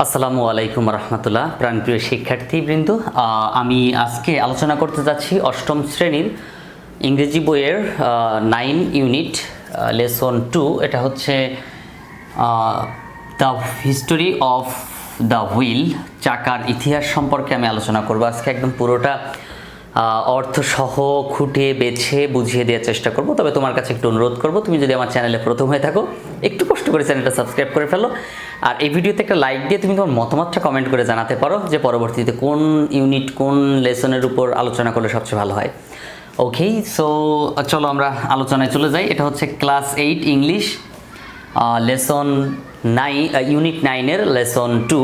আসসালামু আলাইকুম রহমতুল্লাহ। প্রাণপ্রিয় শিক্ষার্থীবৃন্দ, আমি আজকে আলোচনা করতে যাচ্ছি অষ্টম শ্রেণীর ইংরেজি বইয়ের 9 ইউনিট লেসন 2। এটা হচ্ছে the history of the wheel, চাকার ইতিহাস সম্পর্কে আমি আলোচনা করব আজকে। একদম পুরোটা অর্থসহ খুঁটে বেছে বুঝিয়ে দেওয়ার চেষ্টা করব। তবে তোমার কাছে একটু অনুরোধ করব, তুমি যদি আমার চ্যানেলে প্রথম হয়ে থাকো একটু কষ্ট করে চ্যানেলটা সাবস্ক্রাইব করে ফেলো, আর এই ভিডিওতে একটা লাইক দিয়ে তুমি তোমার মতামতটা কমেন্ট করে জানাতে পারো যে পরবর্তীতে কোন ইউনিট কোন লেসনের উপর আলোচনা করলে সবচেয়ে ভালো হয়। ওকে, সো চলো আমরা আলোচনায় চলে যাই। এটা হচ্ছে ক্লাস 8 ইংলিশ লেসন 9, ইউনিট 9-এর lesson 2,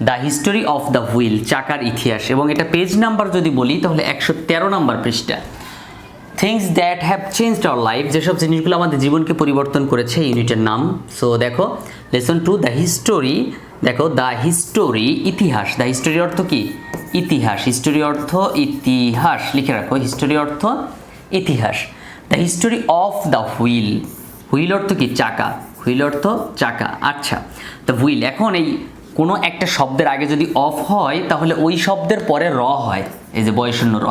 the history of the wheel, চাকার ইতিহাস। এবং এটা পেজ নাম্বার যদি বলি তাহলে 113 নম্বর পৃষ্ঠা। Things that have changed our life, যেসব জিনিসগুলো আমাদের জীবনকে পরিবর্তন করেছে, ইউনিটের নাম। সো দেখো লেসন 2 দ্য হিস্টোরি, দেখো দ্য হিস্টোরি ইতিহাস। দ্য হিস্টোরি অর্থ কি? ইতিহাস। হিস্টোরি অর্থ ইতিহাস, লিখে রাখো, হিস্টোরি অর্থ ইতিহাস। The history of the wheel, wheel অর্থ কি? চাকা। হুইল অর্থ চাকা। আচ্ছা, দ্য হুইল, এখন এই কোনো একটা শব্দের আগে যদি অফ হয় তাহলে ওই শব্দের পরে র হয়, এই যে বয়শূন্য র,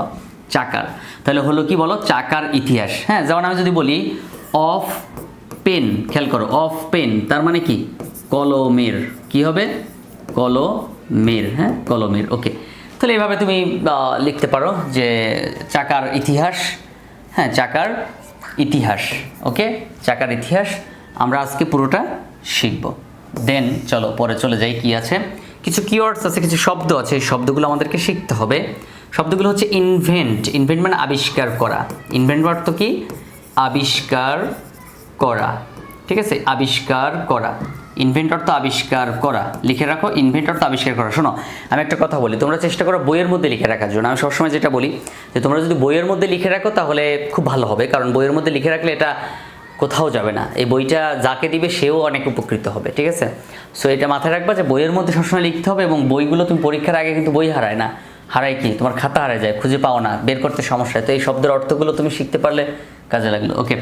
চাকার। তাহলে হলো কি বলো? চাকার ইতিহাস। হ্যাঁ, যেমন আমি যদি বলি অফ পেন, খেয়াল করো, অফ পেন তার মানে কি? কলমের। কি হবে? কলমের। হ্যাঁ, কলমের। ওকে, তাহলে এইভাবে তুমি লিখতে পারো যে চাকার ইতিহাস। হ্যাঁ, চাকার ইতিহাস। ওকে, চাকার ইতিহাস আমরা আজকে পুরোটা শিখব। দেন চলো পরে চলে যাই। কি আছে? কিছু কিওয়ার্ডস আছে, কিছু শব্দ আছে, এই শব্দগুলো আমাদেরকে শিখতে হবে। শব্দগুলো হচ্ছে ইনভেন্ট। ইনভেন্ট মানে আবিষ্কার করা। ইনভেন্ট অর্থ কি? আবিষ্কার করা। ঠিক আছে, আবিষ্কার করা। ইনভেন্ট অর্থ আবিষ্কার করা, লিখে রাখো। ইনভেন্ট অর্থ আবিষ্কার করা। শোনো, আমি একটা কথা বলি, তোমরা চেষ্টা করো বইয়ের মধ্যে লিখে রাখার জন্য। আমি সবসময় যেটা বলি যে তোমরা যদি বইয়ের মধ্যে লিখে রাখো তাহলে খুব ভালো হবে, কারণ বইয়ের মধ্যে লিখে রাখলে এটা কোথাও যাবে না। এই বইটা যাকে দিবে সেও অনেক উপকৃত হবে। ঠিক আছে, সো এটা মাথায় রাখবা যে বইয়ের মধ্যে সবসময় লিখতে হবে। এবং বইগুলো তুমি পরীক্ষার আগে কিন্তু বই হারায় না, হারায় কি? তোমার খাতা হারায় যায়, খুঁজে পাও না, বের করতে সমস্যা হয়। তো এই শব্দের অর্থগুলো তুমি শিখতে পারলে কাজে লাগলো। ওকে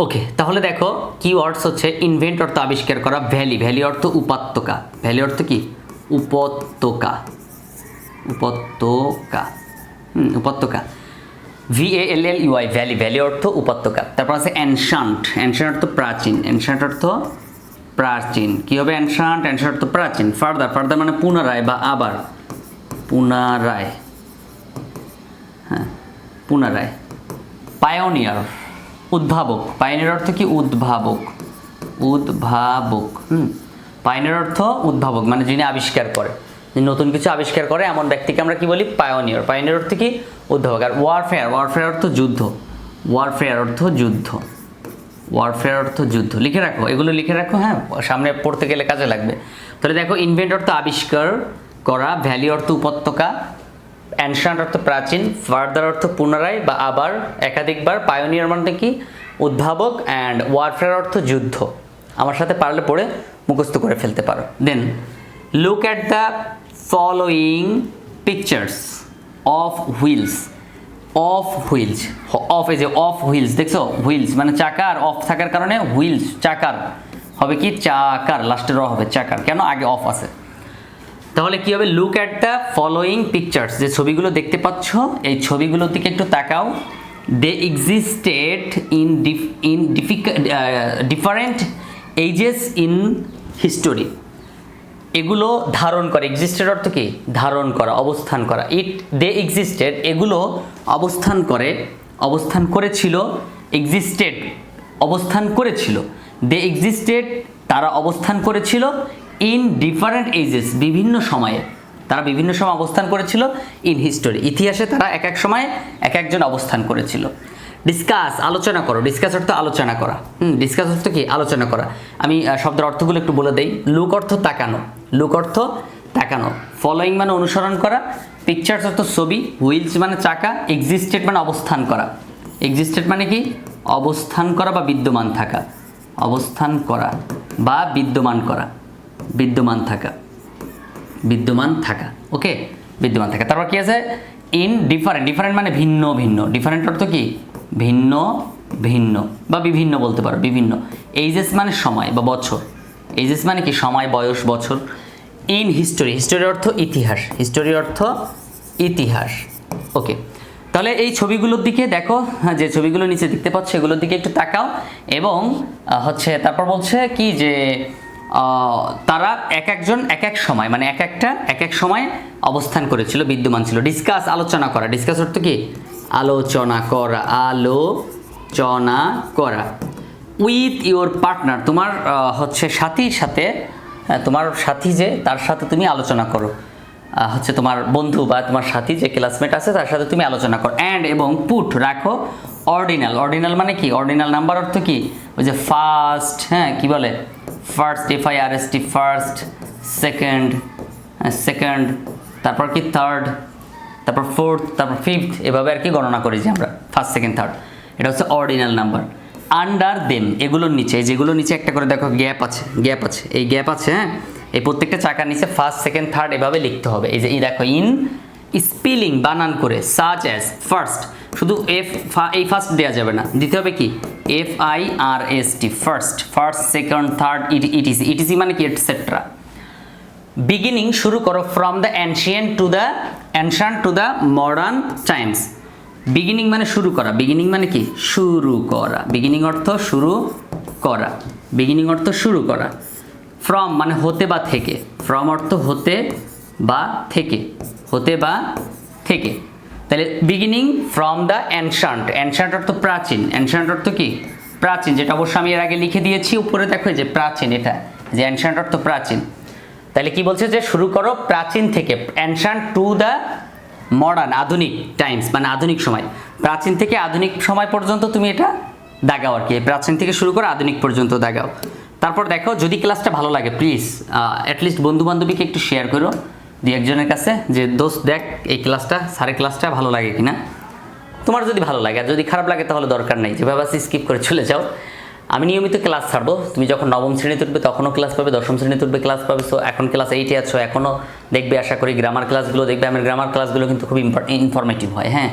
ওকে, তাহলে দেখো কিওয়ার্ডস হচ্ছে ইনভেন্ট অর্থ আবিষ্কার করা, ভ্যালি, ভ্যালি অর্থ উপত্যকা। ভ্যালি অর্থ কি? উপত্যকা। উপত্যকা। উপত্যকা। VALLEY, ভ্যালি, ভ্যালি অর্থ উপত্যকা। তারপর আছে অ্যানশান্ট। অ্যানশান্ট অর্থ প্রাচীন। অ্যানশান্ট অর্থ প্রাচীন। কি হবে? অ্যানশান্ট। অ্যানশান্ট অর্থ প্রাচীন। ফার্দার, ফার্দার মানে পুনরায় বা আবার। পুনরায়। হ্যাঁ, পুনরায়। পায়োনিয়ার, উদ্ভাবক। পায়োনিয়ার অর্থ কি? উদ্ভাবক। উদ্ভাবক। পায়োনিয়ার অর্থ উদ্ভাবক, মানে যিনি আবিষ্কার করে, নতুন কিছু আবিষ্কার করে এমন ব্যক্তিকে আমরা কি বলি? পায়োনিয়ার। পায়োনিয়ার অর্থ কি? উদ্ভাবক। আর ওয়ারফেয়ার, ওয়ারফেয়ার অর্থ যুদ্ধ। ওয়ারফেয়ার অর্থ যুদ্ধ। ওয়ারফেয়ার অর্থ যুদ্ধ, লিখে রাখো, এগুলো লিখে রাখো। হ্যাঁ, সামনে পড়তে গেলে কাজে লাগবে। তাহলে দেখো ইনভেন্ট অর্থ আবিষ্কার করা, ভ্যালি অর্থ উপত্যকা, অ্যানশান্ট অর্থ প্রাচীন, ফার্দার অর্থ পুনরায় বা আবার, একাধিকবার, পায়োনিয়ার মানে কি? উদ্ভাবক, অ্যান্ড ওয়ারফেয়ার অর্থ যুদ্ধ। আমার সাথে পারলে পড়ে মুখস্থ করে ফেলতে পারো। Then look at the following pictures of wheels. Of wheels, of, এই যে অফ হুইলস, দেখছো? হুইলস মানে চাকা, আর অফ থাকার কারণে হুইলস, চাকার হবে কি? চাকার, লাস্টে র হবে চাকার। কেন? আগে অফ আছে। তাহলে কি হবে? Look at the following pictures, যে ছবিগুলো দেখতে পাচ্ছ এই ছবিগুলোর দিকে একটু তাকাও। They existed in different ages in history. এগুলো ধারণ করে, এক্সিস্টেড অর্থ কি? ধারণ করা, অবস্থান করা। দে এক্সিস্টেড, এগুলো অবস্থান করে, অবস্থান করেছিল। এক্সিস্টেড, অবস্থান করেছিল। দে এক্সিস্টেড, তারা অবস্থান করেছিল। ইন ডিফারেন্ট এজেস, বিভিন্ন সময়ে, তারা বিভিন্ন সময় অবস্থান করেছিল। ইন হিস্টোরি, ইতিহাসে তারা এক এক সময়ে এক একজন অবস্থান করেছিল। ডিসকাস, আলোচনা করো। ডিসকাস অর্থ আলোচনা করা। ডিসকাস অর্থ কি? আলোচনা করা। আমি শব্দের অর্থগুলো একটু বলে দেই। লুক অর্থ তাকানো। লুক অর্থ তাকানো। ফলোয়িং মানে অনুসরণ করা। পিকচার্স অর্থ ছবি। হুইলস মানে চাকা। এক্সিস্টেড মানে অবস্থান করা। এক্সিস্টেড মানে কি? অবস্থান করা বা বিদ্যমান থাকা। অবস্থান করা বা বিদ্যমান করা। বিদ্যমান থাকা। বিদ্যমান থাকা। ওকে, বিদ্যমান থাকা। তারপর কি আছে? In different. ডিফারেন্ট মানে ভিন্ন ভিন্ন। ডিফারেন্ট অর্থ কি? ভিন্ন ভিন্ন বা বিভিন্ন বলতে পারো, বিভিন্ন। এইজেস মানে সময় বা বছর। এজেস মানে কি সময়, বয়স, বছর। ইন হিস্টোরি, হিস্টোরি অর্থ ইতিহাস, হিস্টোরি অর্থ ইতিহাস। ওকে, তাহলে এই ছবিগুলোর দিকে দেখো, যে ছবিগুলো নিচে দেখতে পাচ্ছ এগুলোর দিকে একটু তাকাও এবং হচ্ছে তারপর বলছে কি যে তারা এক একজন এক এক সময় মানে এক এক সময় অবস্থান করেছিল, বিদ্যমান ছিল। ডিসকাস আলোচনা করা, ডিসকাস অর্থ কি আলোচনা করা, আলোচনা করা। উইথ ইওর পার্টনার, তোমার হচ্ছে সাথীর সাথে, তোমার সাথী যে তার সাথে তুমি আলোচনা করো, হচ্ছে তোমার বন্ধু বা তোমার সাথী যে ক্লাসমেট আছে তার সাথে তুমি আলোচনা করো। অ্যান্ড এবং পুট রাখো অর্ডিনাল, অর্ডিনাল মানে কি অর্ডিনাল নাম্বার অর্থ কি ওই যে ফার্স্ট, হ্যাঁ কি বলে first, FIRST first, second, second, তারপর কি থার্ড, তারপর ফোর্থ, তারপর ফিফথ, এভাবে আর কি গণনা করি যে আমরা ফার্স্ট, সেকেন্ড, থার্ড, এটা হচ্ছে অর্ডিনাল নাম্বার। আন্ডার দেম, এগুলোর নিচে, যেগুলোর নিচে একটা করে দেখো গ্যাপ আছে, গ্যাপ আছে, এই গ্যাপ আছে, হ্যাঁ এই প্রত্যেকটা চাকার নিচে ফার্স্ট, সেকেন্ড, থার্ড এভাবে লিখতে হবে। এই যে এই দেখো ইন স্পেলিং বানান করে, সাচ অ্যাজ ফার্স্ট, শুধু এই ফার্স্ট দেওয়া যাবে না, দিতে হবে কি FIRST first, first, second, third, etc মানে কি এটসেট্রা। বিগিনিং শুরু করো, from the ancient to the modern Times. Beginning মানে শুরু করা, বিগিনিং মানে কি শুরু করা, বিগিনিং অর্থ শুরু করা, বিগিনিং অর্থ শুরু করা। ফ্রম মানে হতে বা থেকে, ফ্রম অর্থ হতে বা থেকে, হতে বা থেকে। তাহলে বিগিনিং ফ্রম দ্য অ্যানশান্ট, অ্যানশান্ট অর্থ প্রাচীন, অ্যানশান্ট অর্থ কি প্রাচীন, যেটা অবশ্য আমি এর আগে লিখে দিয়েছি উপরে দেখো যে প্রাচীন, এটা যে অ্যানশান্ট অর্থ প্রাচীন। তাহলে কি বলছে যে শুরু করো প্রাচীন থেকে, অ্যানশান্ট টু দ্য মডার্ন আধুনিক টাইমস মানে আধুনিক সময়, প্রাচীন থেকে আধুনিক সময় পর্যন্ত তুমি এটা দাগাও আর কি, প্রাচীন থেকে শুরু করে আধুনিক পর্যন্ত দাগাও। তারপর দেখো যদি ক্লাসটা ভালো লাগে প্লিজ অ্যাটলিস্ট বন্ধু বান্ধবীকে একটু শেয়ার করো দুই একজনের কাছে, যে দোস্ত দেখ এই ক্লাসটা, স্যারের ক্লাসটা ভালো লাগে কিনা। তোমার যদি ভালো লাগে, আর যদি খারাপ লাগে তাহলে দরকার নেই, যেভাবে আছে স্কিপ করে চলে যাও। আমি নিয়মিত ক্লাস ছাড়বো, তুমি যখন নবম শ্রেণীতে উঠবে তখনও ক্লাস পাবে, দশম শ্রেণীতে উঠবে ক্লাস পাবে। সো এখন ক্লাস 8-এ আছো, এখনও দেখবে আশা করি গ্রামার ক্লাসগুলো দেখবে। আমার গ্রামার ক্লাসগুলো কিন্তু খুব ইনফরমেটিভ হয়, হ্যাঁ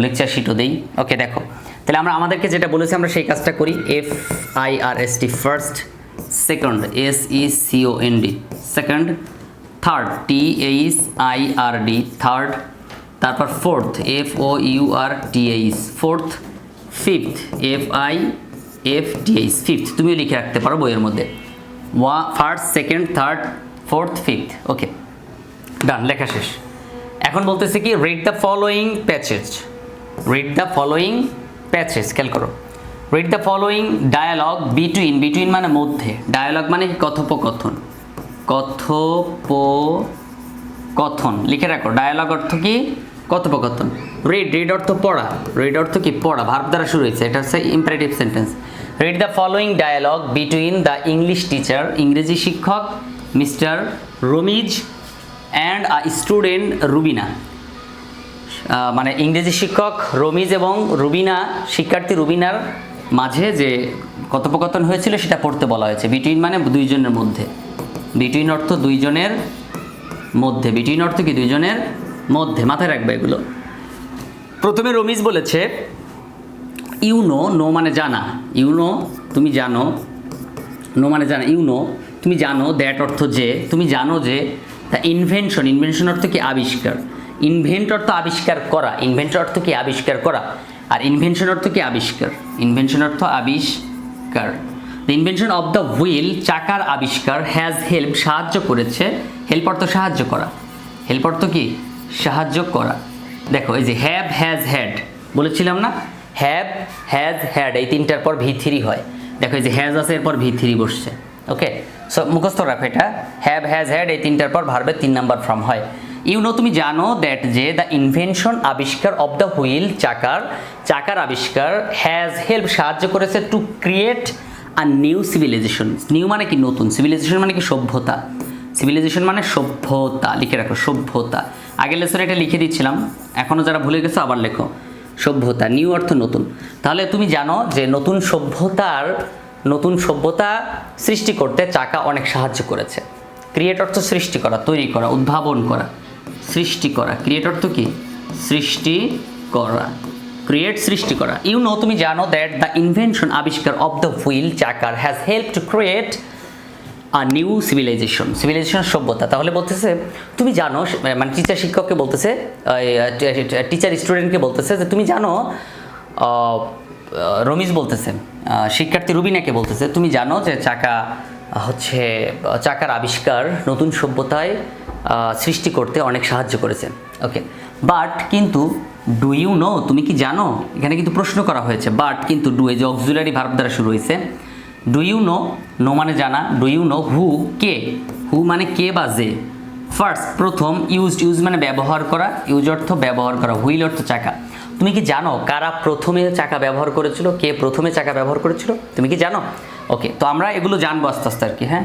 লেকচার শিটও দেই। ওকে দেখো, তাহলে আমরা আমাদেরকে যেটা বলেছি আমরা সেই কাজটা করি। FIRST first, second SECOND second, third THIRD third, তারপর fourth FOURTH fourth, fifth FIFTH fifth, তুমিও লিখে রাখতে পারো বইয়ের মধ্যে, first, second, third, fourth, fifth. Okay done, লেখা শেষ। এখন বলতেছে কি read the following passage, read the following passage, খেয়াল করো। Read the following dialogue between, between মানে মধ্যে, ডায়ালগ মানে কি কথোপকথন, কথোপকথন লিখে রাখো। ডায়ালগ অর্থ কি কথোপকথন। রিড, রিড অর্থ পড়া, রিড অর্থ কি পড়া, ভার্ব দ্বারা শুরু হয়েছে, এটা হচ্ছে imperative sentence. Read the following dialogue between the English teacher, ইংরেজি শিক্ষক mister Ramiz and a student Rubina, মানে ইংরেজি শিক্ষক রমিজ এবং রুবিনা, শিক্ষার্থী রুবিনার মাঝে যে কথোপকথন হয়েছিল সেটা পড়তে বলা হয়েছে। বিটুইন মানে দুইজনের মধ্যে, বিটুইন অর্থ দুইজনের মধ্যে, বিটুইন অর্থ কি দুইজনের মধ্যে, মাথায় রাখবে এগুলো। প্রথমে রমিজ বলেছে ইউ নো, নো মানে জানা, ইউ নো তুমি জানো, নো মানে জানা, ইউ নো তুমি জানো, দ্যাট অর্থ যে, তুমি জানো যে দ্য ইনভেনশন, ইনভেনশন অর্থ কি আবিষ্কার, ইনভেন্ট অর্থ আবিষ্কার করা, ইনভেন্ট অর্থ কি আবিষ্কার করা, আর ইনভেনশন অর্থ কি আবিষ্কার, ইনভেনশন অর্থ আবিষ্কার। The invention of the wheel চাকার আবিষ্কার, হ্যাজ হেল্প সাহায্য করেছে, হেল্প অর্থ সাহায্য করা, হেল্প অর্থ কি সাহায্য করা। দেখো এই যে হ্যাভ, হ্যাজ, হ্যাড বলেছিলাম না, হ্যাভ, হ্যাজ, হ্যাড এই তিনটার পর V3 হয়। দেখো এই যে হ্যাজ আছে এরপর V3 বসছে। ওকে সো মুখস্থ রাখো এটা, হ্যাভ, হ্যাজ, হ্যাড এই তিনটার পর ভার্বের 3 নাম্বার ফর্ম হয়। ইউ নো তুমি জানো, দ্যাট যে দ্য ইনভেনশন আবিষ্কার অফ দ্য হুইল চাকার আবিষ্কার, হ্যাজ হেল্প সাহায্য করেছে to create a new civilisation. New মানে কি নতুন, সিভিলাইজেশন মানে কি সভ্যতা, সিভিলাইজেশন মানে সভ্যতা, লিখে রাখো সভ্যতা। আগের লেসনে এটা লিখে দিচ্ছিলাম, এখনও যারা ভুলে গেছো আবার লেখো সভ্যতা, নিউ অর্থ নতুন। তাহলে তুমি জানো যে নতুন সভ্যতা সৃষ্টি করতে চাকা অনেক সাহায্য করেছে। ক্রিয়েট অর্থ সৃষ্টি করা, তৈরি করা, উদ্ভাবন করা, সৃষ্টি করা। ক্রিয়েট অর্থ কি সৃষ্টি করা, ক্রিয়েট সৃষ্টি করা। ইউ নো তুমি জানো, দ্যাট দ্য ইনভেনশন আবিষ্কার অফ দ্য হুইল চাকার has help to create new civilisation, সভ্যতা। তাহলে বলতেছে তুমি জানো, মানে টিচার শিক্ষককে বলতেছে, টিচার স্টুডেন্টকে বলতেছে যে তুমি জানো, রমিজ বলতেছে শিক্ষার্থী রুবিনাকে বলতেছে তুমি জানো যে চাকার আবিষ্কার নতুন সভ্যতায় সৃষ্টি করতে অনেক সাহায্য করেছে। ওকে, বাট কিন্তু ডু ইউ নো, তুমি কি জানো, এখানে কিন্তু প্রশ্ন করা হয়েছে। বাট কিন্তু ডু, এই যে অক্সিলারি ভার্ব দ্বারা শুরু হয়েছে। ডু ইউ নো, নো মানে জানা, ডু ইউ নো হু, কে, হু মানে কে বা যে, ফার্স্ট প্রথম, ইউজ মানে ব্যবহার করা, ইউজ অর্থ ব্যবহার করা, হুইল অর্থ চাকা। তুমি কি জানো কারা প্রথমে চাকা ব্যবহার করেছিল, কে প্রথমে চাকা ব্যবহার করেছিল, তুমি কি জানো? ওকে, তো আমরা এগুলো জানবো আস্তে আস্তে আর কি। হ্যাঁ,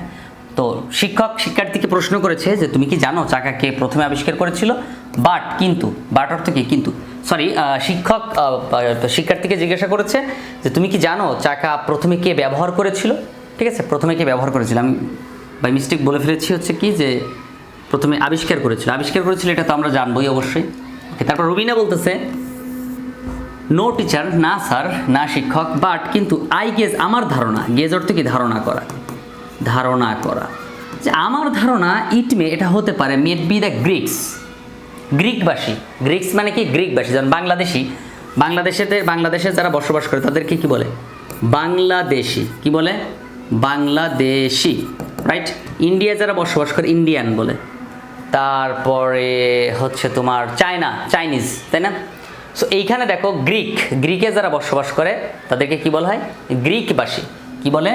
তো শিক্ষক শিক্ষার্থীকে প্রশ্ন করেছে যে তুমি কি জানো চাকা কে প্রথমে আবিষ্কার করেছিল। বাট কিন্তু, বাট অর্থ কি কিন্তু, সরি, শিক্ষক শিক্ষার্থীকে জিজ্ঞাসা করেছে যে তুমি কি জানো চাকা প্রথমে কে ব্যবহার করেছিল। ঠিক আছে, প্রথমে কে ব্যবহার করেছিল, আমি বাই মিস্টেক বলে ফেলেছি হচ্ছে কি যে প্রথমে আবিষ্কার করেছিল, এটা তো আমরা জানবোই অবশ্যই। ওকে, তারপর রুবিনা বলতেছে নো টিচার, না স্যার, না শিক্ষক, বাট কিন্তু আই গেজ, আমার ধারণা, গেজ অর্থ কি ধারণা করা, যে আমার ধারণা ইট মে, এটা হতে পারে, মেড বি দ্য গ্রিকবাসী, গ্রিক্স মানে কি গ্রিকবাসী, যেমন বাংলাদেশে যারা বসবাস করে তাদেরকে কি বলে, বাংলাদেশি, কি বলে, বাংলাদেশি, রাইট। ইন্ডিয়া যারা বসবাস করে ইন্ডিয়ান বলে। তারপরে হচ্ছে তোমার চাইনিজ, তাই না? সো এইখানে দেখো গ্রিকে যারা বসবাস করে তাদেরকে কি বলা হয়, গ্রিকবাসী, কি বলে,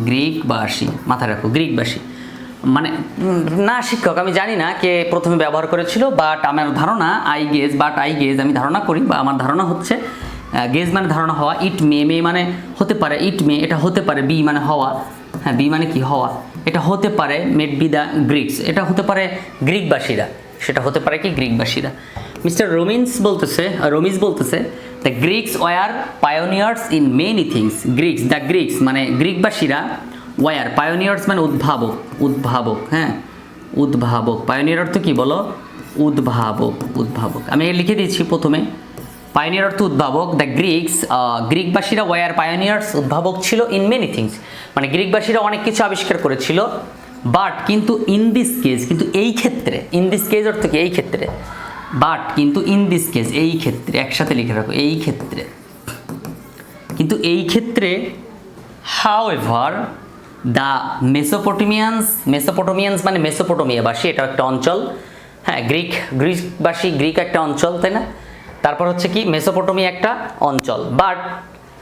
গ্রিকবাসী, মাথায় রাখো, গ্রিকবাসী। মানে না শিক্ষক, আমি জানি না কে প্রথমে ব্যবহার করেছিল, বাট আমার ধারণা, আই গেজ, আমি ধারণা করি, বা আমার ধারণা হচ্ছে, গেজ মানে ধারণা হওয়া, ইট মে মানে হতে পারে, ইট মে এটা হতে পারে, বি মানে হওয়া, হ্যাঁ বি মানে কি হওয়া, এটা হতে পারে, মেড বি দ্য গ্রিক্স, এটা হতে পারে গ্রিকবাসীরা, সেটা হতে পারে কি গ্রিকবাসীরা। মিস্টার রমিজ বলতেছে the Greeks were pioneers in many things. The Greeks মানে গ্রিকবাসীরা, ওয়ার পায়োনিয়ার্স মানে উদ্ভাবক, হ্যাঁ উদ্ভাবক, পায়োনিয়ার অর্থ কি বলো, উদ্ভাবক। আমি লিখে দিচ্ছি প্রথমে, পায়োনিয়ার অর্থ উদ্ভাবক। দ্য গ্রিকবাসীরা ওয়ার পায়োনিয়ার্স, উদ্ভাবক ছিল, ইন মেনি থিংস মানে গ্রিকবাসীরা অনেক কিছু আবিষ্কার করেছিল। বাট কিন্তু ইন দিস কেস, কিন্তু এই ক্ষেত্রে, ইন দিস কেস অর্থ কি এই ক্ষেত্রে, বাট কিন্তু ইন দিস কেস এই ক্ষেত্রে, একসাথে লিখে রাখো, এই ক্ষেত্রে, কিন্তু এই ক্ষেত্রে, হাউএভার দ্য মেসোপটেমিয়ানস মানে মেসোপটেমিয়াবাসী, এটা একটা অঞ্চল, হ্যাঁ গ্রিকবাসী, গ্রিক একটা অঞ্চল, তাই না? তারপর হচ্ছে কি মেসোপটেমিয়া একটা অঞ্চল, বাট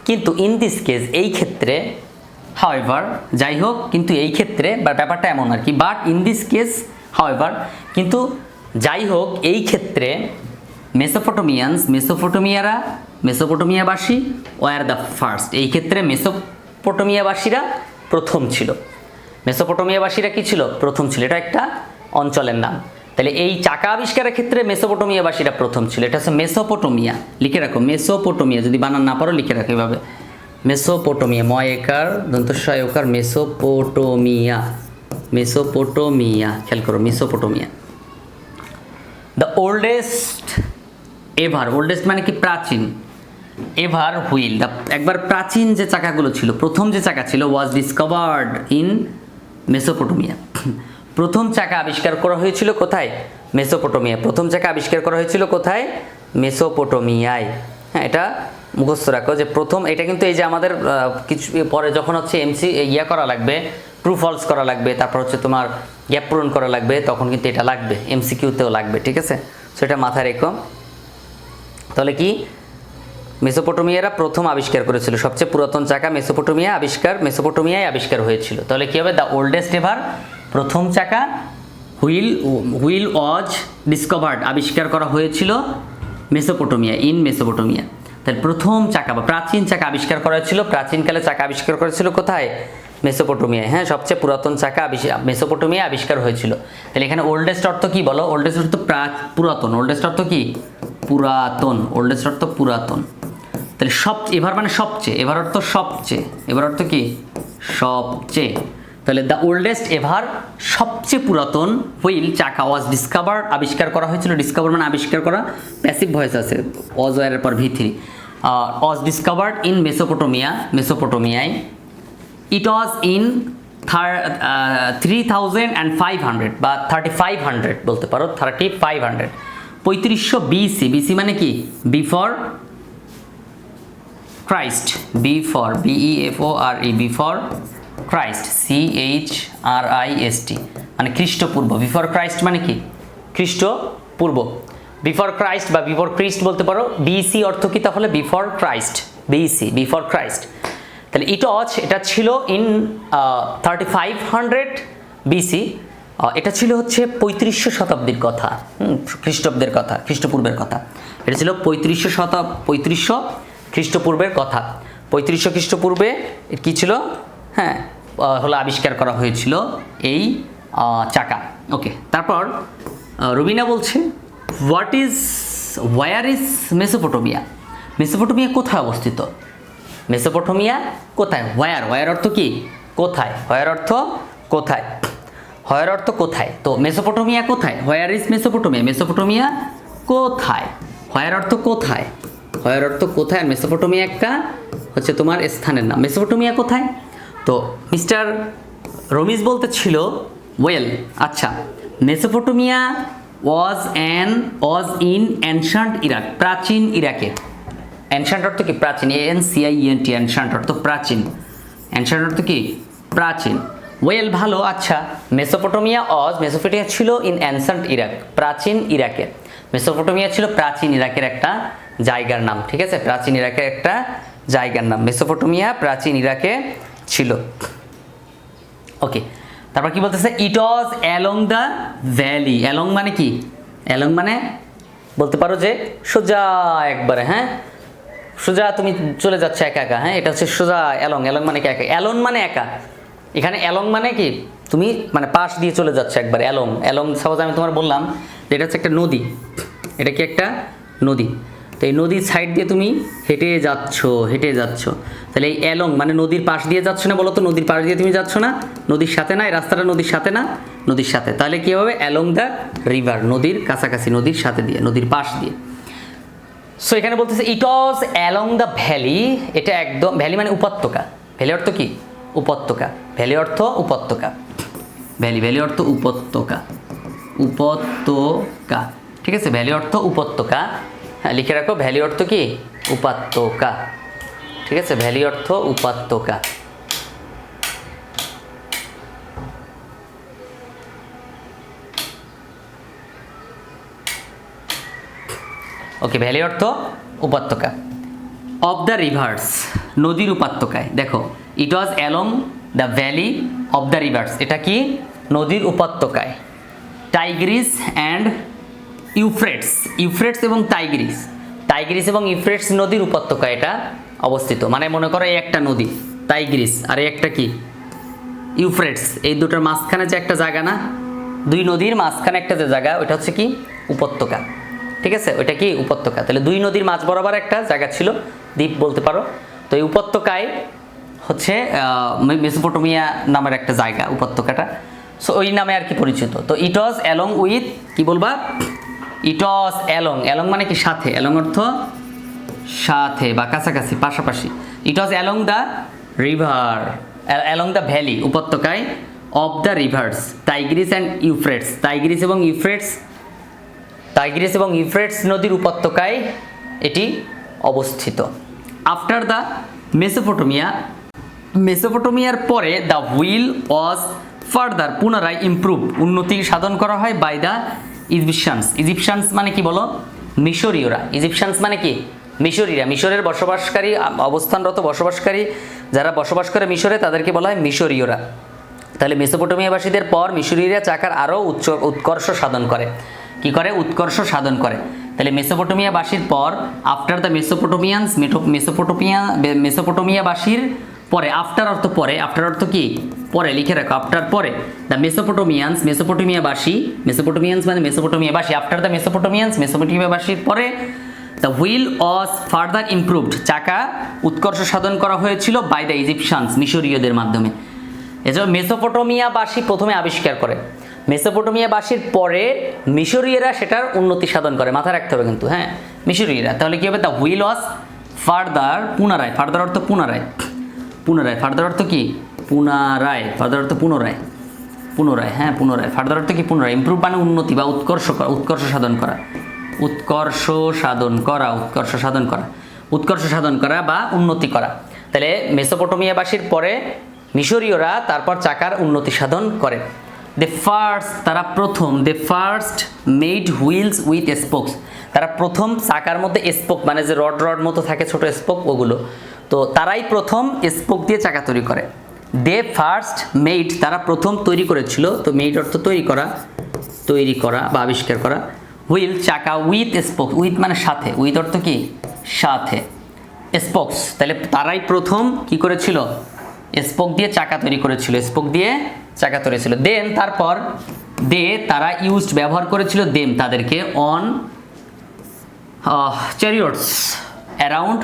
কিন্তু ইন দিস কেস এই ক্ষেত্রে, হাউএভার যাই হোক, কিন্তু এই ক্ষেত্রে, বা ব্যাপারটা এমন আর কি, but in this case however, কিন্তু যাই হোক এই ক্ষেত্রে, মেসোপটেমিয়াবাসী ওয়ার দ্য ফার্স্ট, এই ক্ষেত্রে মেসোপটেমিয়াবাসীরা প্রথম ছিল। মেসোপটেমিয়াবাসীরা কি ছিল, প্রথম ছিল, এটা একটা অঞ্চলের নাম। তাহলে এই চাকা আবিষ্কারের ক্ষেত্রে মেসোপটেমিয়াবাসীরা প্রথম ছিল, এটা হচ্ছে মেসোপটেমিয়া, লিখে রাখো মেসোপটেমিয়া, যদি বানান না পারো লিখে রাখো এভাবে, মেসোপটেমিয়া, ময়কার দন্তস্বয়কার, মেসোপটেমিয়া, খেয়াল করো, মেসোপটেমিয়া। দ্য ওল্ডেস্ট মানে কি প্রাচীন, এভার হুইল, একবার প্রাচীন যে চাকাগুলো ছিল, প্রথম যে চাকা ছিল, ওয়াজ ডিসকভার্ড ইন মেসোপটেমিয়া, প্রথম চাকা আবিষ্কার করা হয়েছিল কোথায়, মেসোপটেমিয়া, প্রথম চাকা আবিষ্কার করা হয়েছিল কোথায়, মেসোপটেমিয়ায়। হ্যাঁ, এটা মুখস্থ রাখো যে প্রথম, এটা কিন্তু এই যে আমাদের কিছু পরে যখন হচ্ছে করা লাগবে, ট্রু ফলস করা লাগবে, তারপর হচ্ছে তোমার গ্যাপ পূরণ করা লাগবে, তখন কিন্তু এটা লাগবে, এমসিকিউতেও লাগবে, ঠিক আছে? সেটা মাথায় রেখো। তাহলে কি, মেসোপটেমিয়ারা প্রথম আবিষ্কার করেছিল, সবচেয়ে পুরাতন চাকা মেসোপটেমিয়ায় আবিষ্কার হয়েছিল। তাহলে কি হবে, দ্য ওল্ডেস্ট এভার, প্রথম চাকা, হুইল ওয়াজ ডিসকভার্ড, আবিষ্কার করা হয়েছিল মেসোপটেমিয়া। তাহলে প্রথম চাকা বা প্রাচীন চাকা আবিষ্কার করা হয়েছিল, প্রাচীনকালে চাকা আবিষ্কার করেছিল কোথায়, মেসোপটেমিয়ায়। হ্যাঁ, সবচেয়ে পুরাতন চাকা মেসোপটেমিয়ায় আবিষ্কার হয়েছিল। তাহলে এখানে ওল্ডেস্ট অর্থ কি বলো, ওল্ডেস্ট অর্থ পুরাতন, ওল্ডেস্ট অর্থ কি পুরাতন, ওল্ডেস্ট অর্থ পুরাতন। তাহলে এভার মানে সবচেয়ে, এভার অর্থ সবচেয়ে, এভার অর্থ কি সবচেয়ে। তাহলে দ্য ওল্ডেস্ট এভার, সবচেয়ে পুরাতন, হুইল চাকা, ওয়াজ ডিসকভার্ড, আবিষ্কার করা হয়েছিল, ডিসকভার মানে আবিষ্কার করা, প্যাসিভ ভয়েস আছে, ওয়াজ এর পর V3, ওয়াজ ডিসকভার্ড ইন মেসোপটেমিয়ায়, ইট ওয়াজ ইন 3500 বা 3500 বলতে পারো, 3500 3500 বিসি। বিসি মানে কি? Before Christ, before, BEFORE, before Christ, CHRIST, মানে খ্রিস্টপূর্ব। বিফোর ক্রাইস্ট মানে কি? খ্রিস্টপূর্ব। বিফোর ক্রাইস্ট বা বিফোর ক্রিস্ট বলতে পারো। বিসি অর্থ কি তাহলে? Before Christ, BC, before Christ. তাহলে ইট ওয়াজ, এটা ছিল ইন 3500 বিসি। এটা ছিল হচ্ছে 3500 শতাব্দীর কথা, খ্রিস্টাব্দের কথা, খ্রিস্টপূর্বের কথা। এটা ছিল 3500 খ্রিস্টপূর্বের কথা। 3500 খ্রিস্টপূর্বে কি ছিল? হ্যাঁ, হলো আবিষ্কার করা হয়েছিল এই চাকা। ওকে, তারপর রুবিনা বলছে ওয়ার ইজ মেসোপটেমিয়া? মেসোপটেমিয়া কোথায় অবস্থিত? মেসোপটেমিয়া কোথায়? ওয়ার অর্থ কি? কোথায়। ওয়ার অর্থ কোথায়, ওয়ার অর্থ কোথায়। তো মেসোপটেমিয়া কোথায়? Where is Mesopotamia? মেসোপটেমিয়া কোথায়? ওয়ার অর্থ কোথায়, ওয়ার অর্থ কোথায়। আর মেসোপটেমিয়া একটা হচ্ছে তোমার স্থানের নাম। মেসোপটেমিয়া কোথায়? তো মিস্টার রমিজ বলতে ছিল ওয়েল, আচ্ছা, মেসোপটেমিয়া ওয়াজ ইন অ্যানশান্ট ইরাক, প্রাচীন ইরাকে। অ্যানশান্ট অর্থ কি? প্রাচীন, ANCIENT, অ্যানশান্ট অর্থ প্রাচীন, অ্যানশান্ট অর্থ কি? প্রাচীন। ওয়েল, ভালো, আচ্ছা, মেসোপটেমিয়া ছিল ইন অ্যানশান্ট ইরাক, প্রাচীন ইরাকে। মেসোপটেমিয়া ছিল প্রাচীন ইরাকের একটা জায়গার নাম, ঠিক আছে? প্রাচীন ইরাকের একটা জায়গার নাম মেসোপটেমিয়া, প্রাচীন ইরাকে ছিল। ওকে, তারপর কি বলতেছে? ইট was along the valley. Along মানে কি? অ্যালং মানে বলতে পারো যে সোজা একবারে, হ্যাঁ, সোজা তুমি চলে যাচ্ছ একা একা, হ্যাঁ, এটা হচ্ছে সোজা অ্যালং। অ্যালং মানে কি? একা। অ্যালন মানে একা। এখানে অ্যালং মানে কি? তুমি মানে পাশ দিয়ে চলে যাচ্ছ একবার। অ্যালং সাপোজ আমি তোমার বললাম যে এটা হচ্ছে একটা নদী, এটা কি একটা নদী, তো এই নদীর সাইড দিয়ে তুমি হেঁটে যাচ্ছ, তাহলে এই অ্যালং মানে নদীর পাশ দিয়ে যাচ্ছ না? বলো তো, নদীর পাশ দিয়ে তুমি যাচ্ছ না? নদীর সাথে না? এই রাস্তাটা নদীর সাথে না? নদীর সাথে। তাহলে কি হবে? অ্যালং দ্য রিভার, নদীর কাছাকাছি, নদীর সাথে দিয়ে, নদীর পাশ দিয়ে। সো এখানে বলতেছে ইট ওয়াজ অ্যালং দ্য ভ্যালি। এটা একদম, ভ্যালি মানে উপত্যকা। ভ্যালি অর্থ কি? উপত্যকা। ভ্যালি অর্থ উপত্যকা। ভ্যালি অর্থ উপত্যকা, উপত্যকা, ঠিক আছে? ভ্যালি অর্থ উপত্যকা। হ্যাঁ, লিখে রাখো, ভ্যালি অর্থ কি? উপত্যকা, ঠিক আছে? ভ্যালি অর্থ উপত্যকা। ওকে, ভ্যালি অর্থ উপত্যকা। অফ দ্য রিভার্স, নদীর উপত্যকায়। দেখো, it was along the valley of the rivers, এটা কি? নদীর উপত্যকায়। টাইগ্রিস অ্যান্ড ইউফ্রেটস, ইউফ্রেটস এবং টাইগ্রিস, টাইগ্রিস এবং ইউফ্রেটস নদীর উপত্যকায় এটা অবস্থিত। মানে মনে করো এই একটা নদী টাইগ্রিস, আর এই একটা কি? ইউফ্রেটস। এই দুটোর মাঝখানে যে একটা জায়গা না, দুই নদীর মাঝখানে একটা যে জায়গা, ওইটা হচ্ছে কি? উপত্যকা, ঠিক আছে? ওইটা কি? উপত্যকা। তাহলে দুই নদীর মাঝ বরাবর একটা জায়গা ছিল, দ্বীপ বলতে পারো। তো এই উপত্যকায় হচ্ছে মেসোপটেমিয়া নামের একটা জায়গা, উপত্যকাটা। সো ওই নামে আর কি পরিচিত। তো ইট ওয়াজ অ্যালং উইথ, কি বলবা? ইট ওয়াজ অ্যালং, অ্যালং মানে কি? সাথে। অ্যালং অর্থ সাথে বা কাছাকাছি, পাশাপাশি। It was along the river, along the valley, উপত্যকায়। Of the rivers Tigris and Euphrates, Tigris এবং ইউফ্রেটস, টাইগ্রিস এবং ইউফ্রেটস নদীর উপত্যকায় এটি অবস্থিত। আফটার দ্য মেসোপটেমিয়া, মেসোপটেমিয়ার পরে দ্য হুইল ওয়াজ ফার্দার, পুনরায় ইমপ্রুভ, উন্নতি সাধন করা হয় বাই দ্য ইজিপশিয়ানস। ইজিপশিয়ানস মানে কি বলো? মিশরীয়রা। ইজিপশিয়ানস মানে কি? মিশরীরা। মিশরের বসবাসকারী, অবস্থানরত বসবাসকারী যারা বসবাস করে মিশরে, তাদেরকে বলা হয় মিশরীয়রা। তাহলে মেসোপটেমিয়াবাসীদের পর মিশরীয়রা চাকার আরও উৎকর্ষ সাধন করে। কি করে? উৎকর্ষ সাধন করে। তাহলে মেসোপটেমিয়াবাসীর পর, আফটার দ্য মেসোপটেমিয়ানস, মেসোপটেমিয়াবাসীর পরে, আফটার অর্থ পরে, আফটার অর্থ কি? পরে, লিখে রাখো, আফটার পরে। দ্য মেসোপটেমিয়ানস, মেসোপটেমিয়াবাসী, মেসোপটেমিয়ানস মানে মেসোপটেমিয়াবাসী। আফটার দ্য মেসোপটেমিয়ানস, মেসোপটেমিয়াবাসীর পরে the wheel was further improved, চাকা উৎকর্ষ সাধন করা হয়েছিল বাই দ্য ইজিপশিয়ানস, মিশরীয়দের মাধ্যমে। এজন্য মেসোপটেমিয়াবাসী প্রথমে আবিষ্কার করে, মেসোপটেমিয়াবাসীর পরে মিশরীয়রা সেটার উন্নতি সাধন করে। মাথায় রাখতে হবে কিন্তু, হ্যাঁ, মিশরীয়রা। তাহলে কি হবে? দ্য হুইল ওয়াজ ফার্দার, পুনরায়, ফার্দার অর্থ পুনরায়, পুনরায়, ফার্দার অর্থ কি? পুনরায়, ফার্দার অর্থ পুনরায়, পুনরায়, হ্যাঁ পুনরায়, ফার্দার অর্থ কি পুনরায়, ইমপ্রুভ মানে উন্নতি বা উৎকর্ষ করা, উৎকর্ষ সাধন করা, উৎকর্ষ সাধন করা, উৎকর্ষ সাধন করা, উৎকর্ষ সাধন করা বা উন্নতি করা। তাহলে মেসোপটেমিয়াবাসীর পরে মিশরীয়রা তারপর চাকার উন্নতি সাধন করে। তারা প্রথম first made wheels with spokes, তারা প্রথম চাকার মধ্যে স্পোক মানে যে রড রড মতো থাকে ছোট স্পোক ওগুলো, তো তারাই প্রথম স্পোক দিয়ে চাকা তৈরি করে। দে ফার্স্ট মেড, তারা প্রথম তৈরি করেছিল, তো মেড অর্থ তৈরি করা, তৈরি করা বা আবিষ্কার করা। হুইল চাকা, উইথ স্পোক, উইথ মানে সাথে, উইথ অর্থ কি সাথে, স্পোকস, তাহলে তারাই প্রথম কি করেছিল, স্পোক দিয়ে চাকা তৈরি করেছিল, স্পোক দিয়ে চাকা তৈরি ছিল। দেন তারপর তারা ইউজড ব্যবহার করেছিল দেম তাদেরকে on chariots around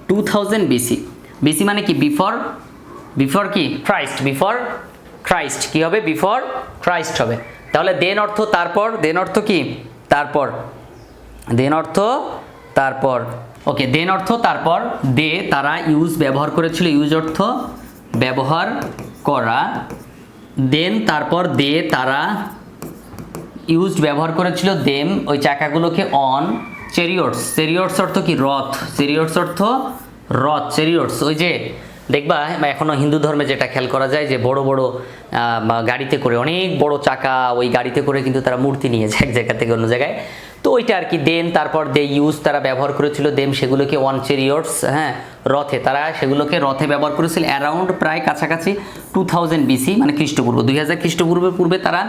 2000 BC. BC মানে কি বিফর কি ক্রাইস্ট, বিফর ক্রাইস্ট কি হবে, বিফর ক্রাইস্ট হবে। তাহলে দেন অর্থ তারপর, দেন অর্থ কি তারপর, দেন অর্থ তারপর, ওকে, দেন অর্থ তারপর, তারা ইউজ ব্যবহার করেছিল, ইউজ অর্থ ব্যবহার করা, দেন তারপর তারা ইউজড ব্যবহার করেছিল দেম ওই চাকাগুলোকে অন চ্যারিয়টস, চ্যারিয়টস অর্থ কি রথ, চ্যারিয়টস অর্থ রথ, চ্যারিয়টস ওই যে দেখবা এখনো হিন্দু ধর্মে যেটা খেয়াল করা যায় যে বড় বড় গাড়িতে করে, অনেক বড় চাকা, ওই গাড়িতে করে কিন্তু তারা মূর্তি নিয়ে যায় এক জায়গা থেকে অন্য জায়গায়, তো ওইটা আর কি। দেন তারপর ইউজ, তারা ব্যবহার করেছিল দেম সেগুলোকে অন চ্যারিয়টস, হ্যাঁ রথে, তারা সেগুলোকে রথে ব্যবহার করেছিল অ্যারাউন্ড প্রায় কাছাকাছি 2000 বিসি মানে খ্রিস্টপূর্ব 2000 খ্রিস্টপূর্বের পূর্বে, তারা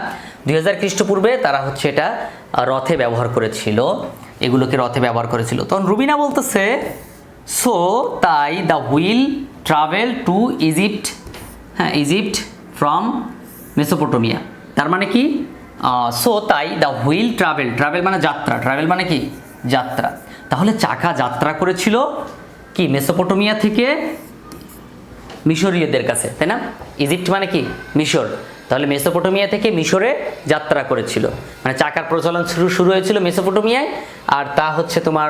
2000 খ্রিস্টপূর্বে তারা হচ্ছে এটা রথে ব্যবহার করেছিল, এগুলোকে রথে ব্যবহার করেছিল। তখন রুবিনা বলতেছে সো তাই the wheel travel to Egypt, হ্যাঁ ইজিপ্ট ফ্রম মেসোপটেমিয়া, তার মানে কি সো তাই দ্য হুইল ট্রাভেল, ট্রাভেল মানে যাত্রা, ট্রাভেল মানে কি যাত্রা, তাহলে চাকা যাত্রা করেছিল কি মেসোপটেমিয়া থেকে মিশরীয়দের কাছে, তাই না? ইজিপ্ট মানে কি মিশর, তাহলে মেসোপটেমিয়া থেকে মিশরে যাত্রা করেছিল, মানে চাকার প্রচলন শুরু হয়েছিল মেসোপটেমিয়ায়, আর তা হচ্ছে তোমার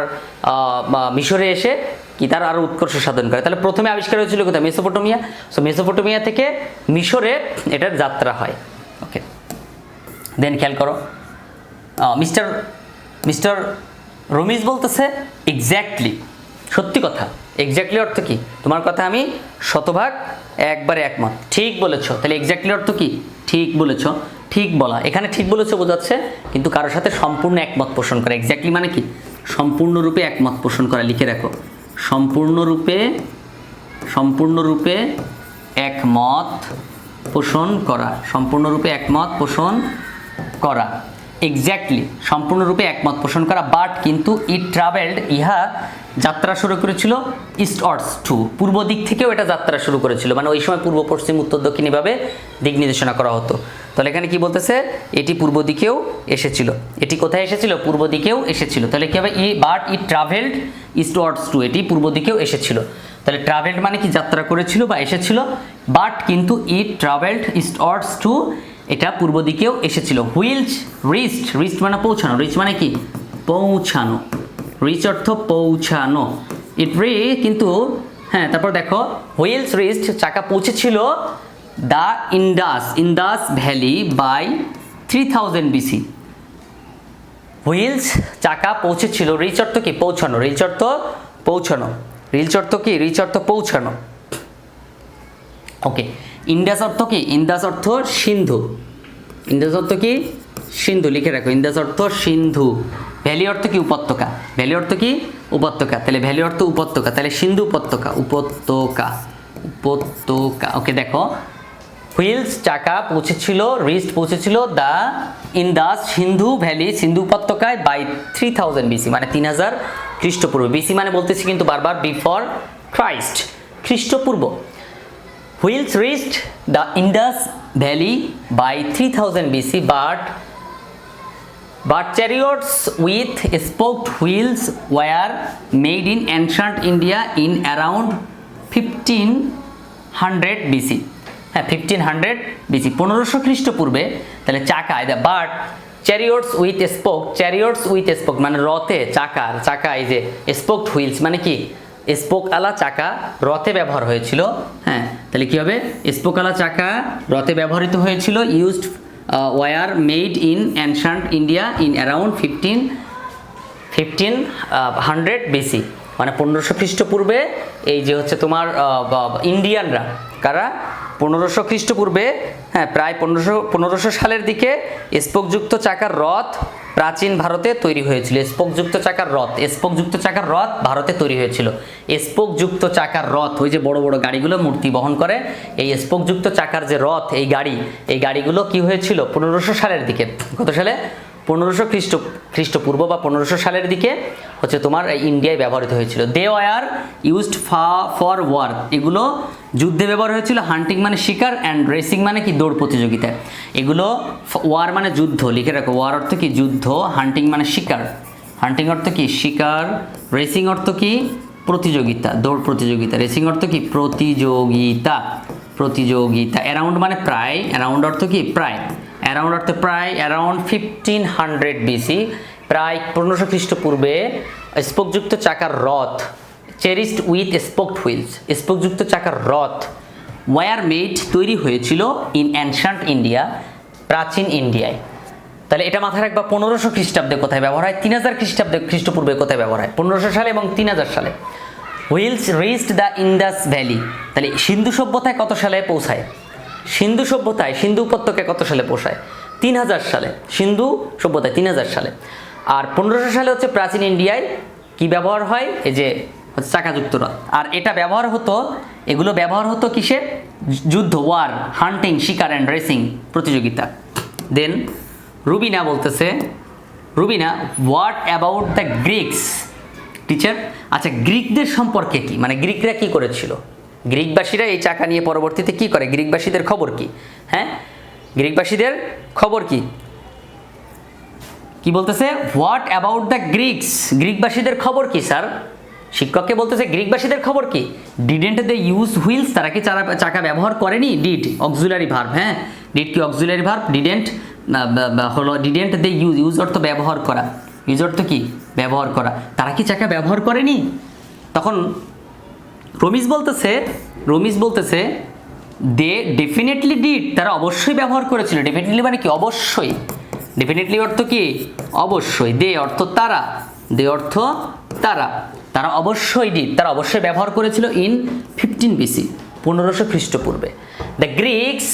মিশরে এসে কি তার আরও উৎকর্ষ সাধন করে। তাহলে প্রথমে আবিষ্কার হয়েছিল কোথায়, মেসোপটেমিয়া, সো মেসোপটেমিয়া থেকে মিশরে এটার যাত্রা হয়। ওকে, দেন খেয়াল করো মিস্টার রমিজ বলতেছে এক্স্যাক্টলি, সত্যি কথা, এক্স্যাক্টলি অর্থ কি, তোমার কথা আমি শতভাগ একবারে একমত, ঠিক বলেছো। তাহলে এক্স্যাক্টলি অর্থ কি, ঠিক বলেছো, ঠিক বলা, এখানে ঠিক বলেছো বোঝাচ্ছে কিন্তু কারোর সাথে সম্পূর্ণ একমত পোষণ করা। এক্স্যাক্টলি মানে কি সম্পূর্ণরূপে একমত পোষণ করা, লিখে রাখো, সম্পূর্ণরূপে একমত পোষণ করা, সম্পূর্ণরূপে একমত পোষণ করা, এক্স্যাক্টলি সম্পূর্ণরূপে একমত পোষণ করা। বাট কিন্তু ইট ট্রাভেলড, ইহা যাত্রা শুরু করেছিল ইস্টওয়ার্ডস টু, পূর্ব দিক থেকেও এটা যাত্রা শুরু করেছিল, মানে ওই সময় পূর্ব পশ্চিম উত্তর দক্ষিণ এভাবে দিক নির্দেশনা করা হতো। তাহলে এখানে কি বলতেছে, এটি পূর্ব দিকেও এসেছিল, এটি কোথায় এসেছিল, পূর্ব দিকেও এসেছিল। তাহলে কি হবে, বাট ইট ট্রাভেলড ইস্টওয়ার্ডস টু, এটি পূর্ব দিকেও এসেছিল। তাহলে ট্রাভেলড মানে কি যাত্রা করেছিল বা এসেছিল, বাট কিন্তু ইট ট্রাভেলড ইস্টওয়ার্ডস টু, এটা পূর্ব দিকেও এসেছিল। হুইলস রিস্ট, রিস্ট মানে পৌঁছানো, রিচ মানে কি পৌঁছানো, রিচ অর্থ পৌঁছানো, ইট কিন্তু হ্যাঁ, তারপর দেখো হুইলস রিস্ট, চাকা পৌঁছেছিল the Indus valley by 3000 BC. Wheels চাকা পৌঁছেছিল, রিচ অর্থ কি পৌঁছানো, রিচ অর্থ পৌঁছানো, রিচ অর্থ কি, রিচ অর্থ পৌঁছানো। ওকে, ইন্দাস অর্থ কি, ইন্দাস অর্থ সিন্ধু, ইন্দাস অর্থ কি সিন্ধু, লিখে রাখো, ইন্দাস অর্থ সিন্ধু। ভ্যালি অর্থ কি উপত্যকা, ভ্যালি অর্থ কি উপত্যকা, তাহলে ভ্যালি অর্থ উপত্যকা, তাহলে সিন্ধু উপত্যকা, উপত্যকা, উপত্যকা। ওকে, দেখো হুইলস চাকা পৌঁছেছিল, রিস্ট পৌঁছেছিল দ্য ইন্দাস সিন্ধু ভ্যালি, সিন্ধু উপত্যকায় বাই 3000 বিসি মানে 3000 খ্রিস্টপূর্ব। বিসি মানে বলতেছি কিন্তু বারবার বিফর ক্রাইস্ট, খ্রিস্টপূর্ব। Wheels reached the Indus valley by 3000 BC but chariots with spoked wheels were made in ancient India in around 1500 BC, হ্যাঁ 1500 BC 1500 খ্রিস্টপূর্বে। তাহলে চাকায় but chariots with spoke, chariots with spoke মানে রথে চাকা, এই যে স্পোকড হুইলস মানে কি স্পোক আলা চাকা রথে ব্যবহার হয়েছিল। হ্যাঁ, তাহলে কী হবে? স্পোক আলা চাকা রথে ব্যবহৃত হয়েছিল। Used were made in ancient India in around 1500 BC, মানে 1500 খ্রিস্টপূর্বে এই যে হচ্ছে তোমার ইন্ডিয়ানরা, কারা 1500 খ্রিস্টপূর্বে, হ্যাঁ প্রায় 1500 সালের দিকে স্পোকযুক্ত চাকার রথ প্রাচীন ভারতে তৈরি হয়েছিল। স্পোকযুক্ত চাকার রথ ভারতে তৈরি হয়েছিল। স্পোকযুক্ত চাকার রথ, ওই যে বড় বড় গাড়িগুলো মূর্তি বহন করে, এই স্পোকযুক্ত চাকার যে রথ, এই গাড়িগুলো কি হয়েছিল 1500 সালের দিকে। কত সালে? 1500 খ্রিস্টপূর্ব বা 1500 সালের দিকে হচ্ছে তোমার ইন্ডিয়ায় ব্যবহৃত হয়েছিল। They were used for war, এগুলো যুদ্ধে ব্যবহার হয়েছিল। হান্টিং মানে শিকার, অ্যান্ড রেসিং মানে কি দৌড় প্রতিযোগিতায়। এগুলো ওয়ার মানে যুদ্ধ, লিখে রাখো। ওয়ার অর্থ কি? যুদ্ধ। হান্টিং মানে শিকার, হান্টিং অর্থ কি? শিকার। রেসিং অর্থ কি? প্রতিযোগিতা, দৌড় প্রতিযোগিতা। রেসিং অর্থ কি? প্রতিযোগিতা। অ্যারাউন্ড মানে প্রায়, অ্যারাউন্ড অর্থ কি? প্রায়। অ্যারাউন্ড অর্থ প্রায়। অ্যারাউন্ড 1500 BC, প্রায় 1500 খ্রিস্টপূর্বে স্পোকযুক্ত চাকার রথ, চেরিস্ড উইথ স্পোকড হুইলস, স্পোকযুক্ত চাকার রথ ওয়ার মেড তৈরি হয়েছিল ইন অ্যানশান্ট ইন্ডিয়া, প্রাচীন ইন্ডিয়ায়। তাহলে এটা মাথায় রাখবা। 1500 খ্রিস্টাব্দে কোথায় ব্যবহার হয়? 3000 খ্রিস্টপূর্বে কোথায় ব্যবহার হয়? 1500 সালে এবং 3000 সালে। Wheels reached the Indus valley, তাহলে সিন্ধু সভ্যতায় কত সালে পৌঁছায়? সিন্ধু উপত্যকায় কত সালে পৌঁছায়? 3000 সালে। সিন্ধু সভ্যতায় 3000 সালে। আর 1500 সালে হচ্ছে প্রাচীন ইন্ডিয়ায় কি ব্যবহার হয়? এই যে হচ্ছে চাকাযুক্ত রথ। আর এটা এগুলো ব্যবহার হতো কিসে? যুদ্ধ, ওয়ার, হান্টিং, শিকার অ্যান্ড রেসিং, প্রতিযোগিতা। দেন রুবিনা বলতেছে, হোয়াট অ্যাবাউট দ্য গ্রিকস টিচার? আচ্ছা, গ্রিকদের সম্পর্কে কি, মানে গ্রিকরা কি করেছিল? গ্রিকবাসীরা এই চাকা নিয়ে পরবর্তীতে কি করে? গ্রিকবাসীদের খবর কি? হ্যাঁ, গ্রিকবাসীদের খবর কি? কি বলতেছে? হোয়াট অ্যাবাউট দ্য গ্রিকস, গ্রিকবাসীদের খবর কি স্যার? শিক্ষককে বলতেছে গ্রিকবাসীদের খবর কি? ডিডেন্ট দে ইউজ হুইলস, তারা কি চাকা ব্যবহার করেনি? ডিড অক্সিলারি ভার্ব, হ্যাঁ ডিড কি auxiliary verb? Didn't they use অর্থ ব্যবহার করা, ইউজ অর্থ কি? ব্যবহার করা। তারা কি চাকা ব্যবহার করেনি? তখন রমিজ বলতেছে দে ডেফিনেটলি ডিড, তারা অবশ্যই ব্যবহার করেছিল। ডেফিনেটলি মানে কি? অবশ্যই। ডেফিনেটলি অর্থ কি? অবশ্যই। দে অর্থ তারা, তারা অবশ্যই ডিড, তারা অবশ্যই ব্যবহার করেছিল ইন 15 BC, 1500 খ্রিস্টপূর্বে। দ্য গ্রিকস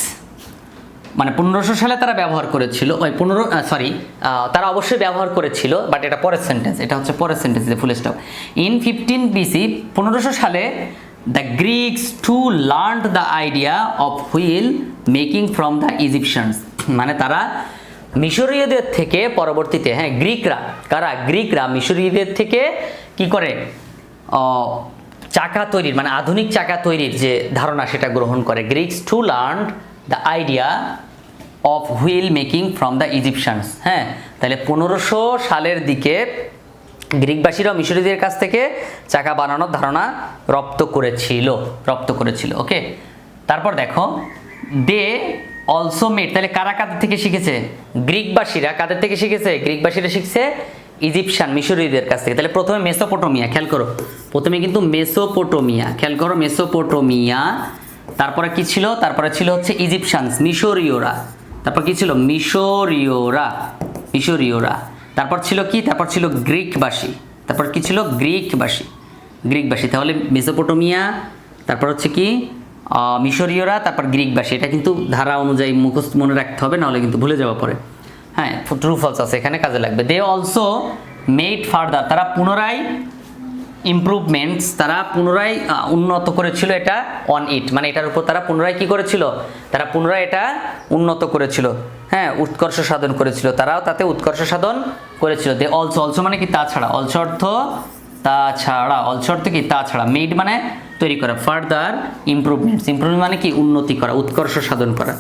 মানে 1500 সালে তারা ব্যবহার করেছিল, তারা অবশ্যই ব্যবহার করেছিল, বাট এটা পরের সেন্টেন্স, এটা হচ্ছে পরের sentence, full stop. In 15 BC, 1500 সালে the Greeks to learn the idea of wheel making from the Egyptians, মানে তারা মিশরীয়দের থেকে পরবর্তীতে, হ্যাঁ গ্রিকরা মিশরীয়দের থেকে কি করে? চাকা তৈরির, মানে আধুনিক চাকা তৈরির যে ধারণা সেটা গ্রহণ করে। Greeks to learn the idea of wheel making from the Egyptians. হ্যাঁ, তাহলে 1500 সালের দিকে গ্রিকবাসীরা মিশরীয়দের কাছ থেকে চাকা বানানোর ধারণা রপ্ত করেছিল। ওকে, তারপর দেখো দে অলসো মেড, তাহলে কারা কাদের থেকে শিখেছে? গ্রিকবাসীরা কাদের থেকে শিখেছে? গ্রিকবাসীরা শিখছে ইজিপশিয়ান, মিশরীয়দের কাছ থেকে। তাহলে প্রথমে মেসোপটেমিয়া, খেয়াল করো, প্রথমে কিন্তু মেসোপটেমিয়া, তারপরে কি ছিল? তারপরে ছিল হচ্ছে ইজিপশিয়ানস, মিশরীয়রা। তারপর কি ছিল? মিশরীয়রা। তারপর ছিল কি? তারপর ছিল গ্রিকবাসী। তারপর কি ছিল? গ্রিকবাসী। তাহলে মেসোপটেমিয়া, তারপর হচ্ছে কি মিশরীয়রা, তারপর গ্রিকবাসী। এটা কিন্তু ধারা অনুযায়ী মুখস্থ মনে রাখতে হবে, নাহলে কিন্তু ভুলে যাওয়া পরে। হ্যাঁ, ট্রু ফলস আছে এখানে, কাজে লাগবে। দে অলসো মেড ফার্দার, তারা পুনরায় ইমপ্রুভমেন্টস, তারা পুনরায় উন্নত করেছিল এটা অন ইট, মানে এটার উপর তারা পুনরায় কি করেছিল? তারা পুনরায় এটা উন্নত করেছিল, হ্যাঁ উৎকর্ষ সাধন করেছিল, তারাও তাতে উৎকর্ষ সাধন করেছিল। দে অলসো মানে কি? তাছাড়া। অলসো অর্থ কি? তাছাড়া। মেড মানে তৈরি করা। ফার্দার ইমপ্রুভমেন্টস মানে কি? উন্নতি করা, উৎকর্ষ সাধন করা,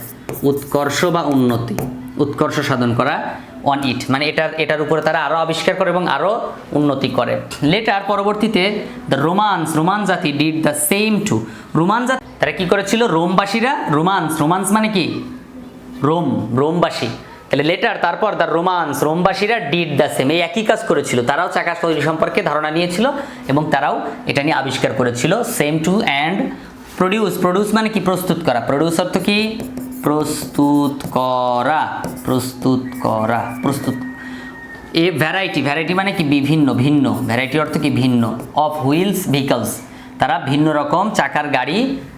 উৎকর্ষ বা উন্নতি, উৎকর্ষ সাধন করা অন ইট, মানে এটার উপরে তারা আরো আবিষ্কার করে এবং আরো উন্নতি করে। লেটার পরবর্তীতে দ্য রোমান জাতি did the same to, Roman জাতি তারা কি করেছিল? রোমবাসীরা, রোমান্স মানে কি? রোমবাসী, তাহলে লেটার তারপর দ্য রোমান্স, রোমবাসীরা ডিড দ্য সেম, এই একই কাজ করেছিল, তারাও চাকা তৈরি সম্পর্কে ধারণা নিয়েছিল এবং তারাও এটা নিয়ে আবিষ্কার করেছিল। Same to and produce, produce মানে কি প্রস্তুত করা, প্রডিউস অর্থ কি প্রস্তুত করা, প্রস্তুত করা, প্রস্তুত। এ ভ্যারাইটি, ভ্যারাইটি মানে কি বিভিন্ন, ভিন্ন, ভ্যারাইটি অর্থ কি ভিন্ন, অফ হুইলস ভেহিকলস, তারা ভিন্ন রকম চাকার গাড়ি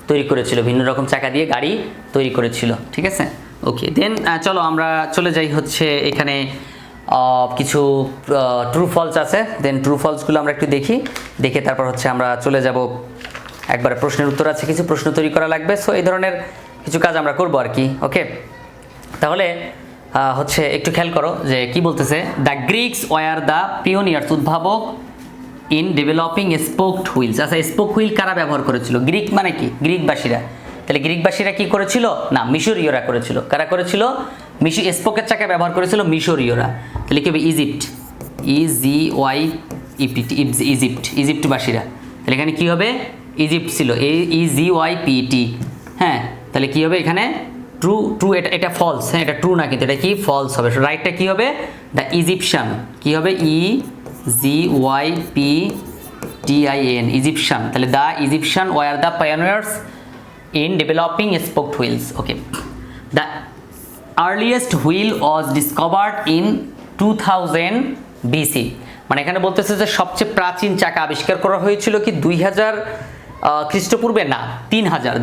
তৈরি করেছিল, ভিন্ন রকম চাকা দিয়ে গাড়ি তৈরি করেছিল, ঠিক আছে। ওকে, দেন চলো আমরা চলে যাই হচ্ছে এখানে কিছু ট্রু ফলস আছে, দেন ট্রু ফলসগুলো আমরা একটু দেখি, দেখে তারপর হচ্ছে আমরা চলে যাব একবারে প্রশ্নের উত্তর আছে, কিছু প্রশ্ন তৈরি করা লাগবে, সো এই ধরনের কিছু কাজ আমরা করবো আর কি। ওকে, তাহলে হচ্ছে একটু খেয়াল করো যে কি বলতেছে, দ্য গ্রিকস ওয়ার দ্য পিওনিয়ার্স, উদ্ভাবক ইন ডেভেলপিং স্পোকড হুইলস। আচ্ছা, স্পোক হুইল কারা ব্যবহার করেছিল? গ্রিক মানে কি গ্রিকবাসীরা, তাহলে গ্রিকবাসীরা কি করেছিল না মিশরীয়রা করেছিল। কারা করেছিল? স্পোকের চাকা ব্যবহার করেছিল মিশরীয়রা, তাহলে কি হবে ইজিপ্ট, ইজিপ্ট, ইজিপ্টবাসীরা, তাহলে এখানে কি হবে ইজিপ্ট ছিল, ইজিওয়াইপিটি, হ্যাঁ, তাহলে কি হবে এখানে ট্রু, ট্রু, এটা ফলস, হ্যাঁ এটা ট্রু না, কিন্তু এটা কি ফলস হবে, রাইটটা কি হবে দ্য ইজিপশিয়ান, কি হবে ইজিওয়াইপিটিআইএন, ইজিপশিয়ান, তাহলে the Egyptian war the pioneers in developing spoked wheels. Okay, the earliest wheel was discovered in 2000 BC, মানে এখানে বলতেছে যে সবচেয়ে প্রাচীন চাকা আবিষ্কার করা হয়েছিল কি 2000 খ্রিস্টপূর্বে, না 3000,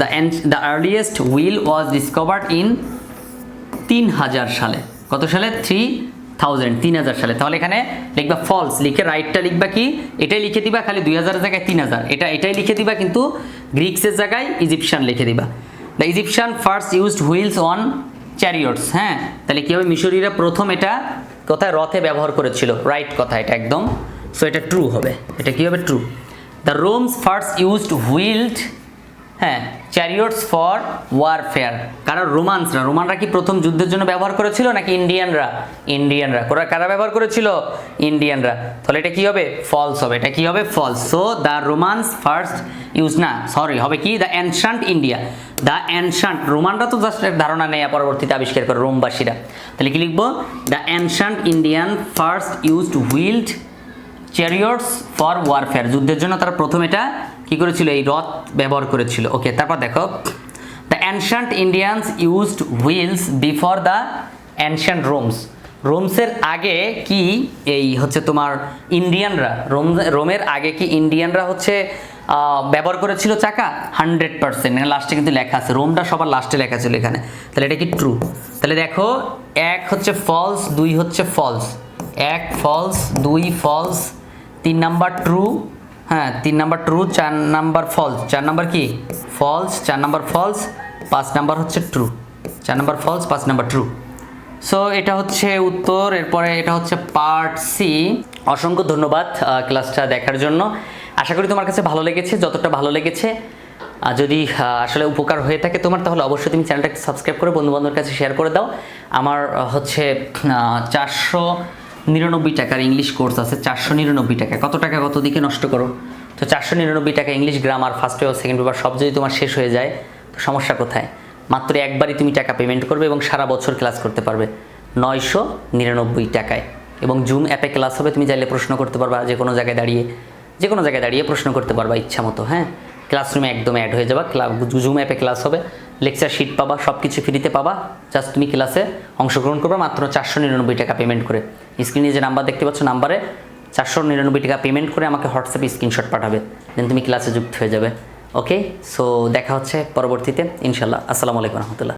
the earliest wheel was discovered in 3000 সালে, কত সালে 3000 সালে, তাহলে এখানে লিখবা ফলস, লিখে রাইটটা লিখবা কি এটাই লিখে দিবা, খালি 2000 এর জায়গায় 3000, এটাই লিখে দিবা, কিন্তু গ্রিক্সের জায়গায় ইজিপশিয়ান লিখে দিবা। The Egyptian first used wheels on chariots, হ্যাঁ, তাহলে কি হবে মিশরীয়রা প্রথম এটা কোথায় রথে ব্যবহার করেছিল, রাইট কথা এটা একদম, সো এটা ট্রু হবে, এটা কি হবে ট্রু। দ্য রোমস ফার্স্ট ইউজড হুইলড, হ্যাঁ, চ্যারিয়টস ফর ওয়ারফেয়ার, কারণ রোমানরা কি প্রথম যুদ্ধের জন্য ব্যবহার করেছিল নাকি ইন্ডিয়ানরা, কারা ব্যবহার করেছিল ইন্ডিয়ানরা, তাহলে এটা কি হবে ফলস হবে, এটা কি হবে false. So the Romans first use, না সরি হবে কি the ancient India, the ancient, রোমানরা তো জাস্ট ধারণা নেয় পরবর্তীতে আবিষ্কার করে রোমবাসীরা, তাহলে কি লিখবো the ancient Indian first used wheeled chariots for warfare, যুদ্ধের জন্য তারা প্রথম এটা কি করেছিল এই রথ ব্যবহার করেছিল। ওকে, তারপর দেখো the ancient Indians used wheels before the ancient রোমসের আগে কি এই হচ্ছে তোমার ইন্ডিয়ানরা, রোমের আগে কি ইন্ডিয়ানরা হচ্ছে ব্যবহার করেছিল চাকা 100%, লাস্টে কিন্তু লেখা আছে, রোমটা সবার লাস্টে লেখা ছিল এখানে, তাহলে এটা কি ট্রু, তাহলে দেখো এক হচ্ছে ফলস, দুই হচ্ছে ফলস, এক ফলস, দুই ফলস, 3 নাম্বার ট্রু, হ্যাঁ 3 number true, 4 number false, 4 number কি ফলস, 4 নাম্বার ফলস, 5 নাম্বার হচ্ছে true, 4 number false, 5 number true. So এটা হচ্ছে উত্তর, এরপরে এটা হচ্ছে পার্ট সি। অসংখ্য ধন্যবাদ ক্লাসটা দেখার জন্য, আশা করি তোমার কাছে ভালো লেগেছে, যতটা ভালো লেগেছে যদি আসলে উপকার হয়ে থাকে তোমার, তাহলে অবশ্যই তুমি চ্যানেলটাকে সাবস্ক্রাইব করে বন্ধুবান্ধবের কাছে শেয়ার করে দাও। আমার হচ্ছে 499 টাকার ইংলিশ কোর্স আছে, 499 টাকা, কত টাকা কত দিকে নষ্ট করো, তো 499 টাকা English grammar first paper second paper সব যদি তোমার শেষ হয়ে যায় তো সমস্যা কোথায়, মাত্র একবারই তুমি টাকা পেমেন্ট করবে এবং সারা বছর ক্লাস করতে পারবে 999 টাকায়, এবং জুম অ্যাপে ক্লাস হবে, তুমি চাইলে প্রশ্ন করতে পারবা যে কোনো জায়গায় দাঁড়িয়ে প্রশ্ন করতে পারবা ইচ্ছা মতো, হ্যাঁ, ক্লাসরুমে একদম অ্যাড হয়ে যাবা, জুম অ্যাপে ক্লাস হবে, লেকচার শিট পাবা, সব কিছু ফ্রিতে পাবা, জাস্ট তুমি ক্লাসে অংশগ্রহণ করবে মাত্র 499 টাকা পেমেন্ট করে। স্ক্রিনে যে নাম্বার দেখতে পাচ্ছ, নাম্বারে 499 টাকা পেমেন্ট করে আমাকে হোয়াটসঅ্যাপে স্ক্রিনশট পাঠাবে, দেন তুমি ক্লাসে যুক্ত হয়ে যাবে। ওকে, সো দেখা হচ্ছে পরবর্তীতে ইনশাল্লাহ। আসসালামু আলাইকুম রহমতুল্লাহ।